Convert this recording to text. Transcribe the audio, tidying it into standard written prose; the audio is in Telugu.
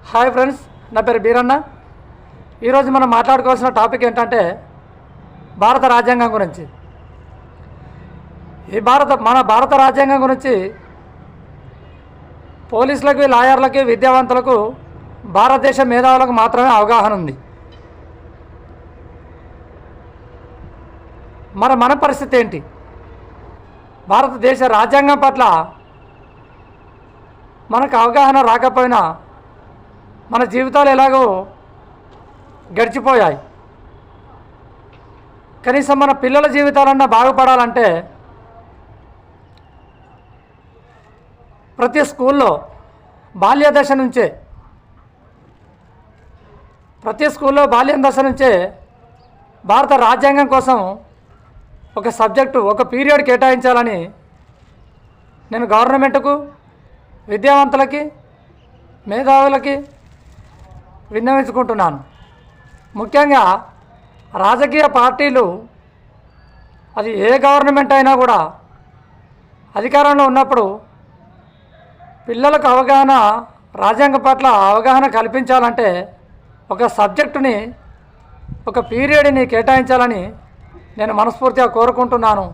హాయ్ ఫ్రెండ్స్, నా పేరు బీరన్న. ఈరోజు మనం మాట్లాడుకోవాల్సిన టాపిక్ ఏంటంటే భారత రాజ్యాంగం గురించి. మన భారత రాజ్యాంగం గురించి పోలీసులకి, లాయర్లకి, విద్యావంతులకు, భారతదేశ మేధావులకు మాత్రమే అవగాహన ఉంది. మన పరిస్థితి ఏంటి? భారతదేశ రాజ్యాంగం పట్ల మనకు అవగాహన రాకపోయినా మన జీవితాలు ఎలాగో గడిచిపోయాయి. కనీసం మన పిల్లల జీవితాలన్నా బాగుపడాలంటే ప్రతి స్కూల్లో బాల్యం దశ నుంచే భారత రాజ్యాంగం కోసం ఒక సబ్జెక్టు, ఒక పీరియడ్ కేటాయించాలని నేను గవర్నమెంట్కు, విద్యావంతులకి, మేధావులకి విన్నవించుకుంటున్నాను. ముఖ్యంగా రాజకీయ పార్టీలు, అది ఏ గవర్నమెంట్ అయినా కూడా అధికారంలో ఉన్నప్పుడు పిల్లలకు రాజ్యాంగం పట్ల అవగాహన కల్పించాలంటే ఒక సబ్జెక్టుని, ఒక పీరియడ్ని కేటాయించాలని నేను మనస్ఫూర్తిగా కోరుకుంటున్నాను.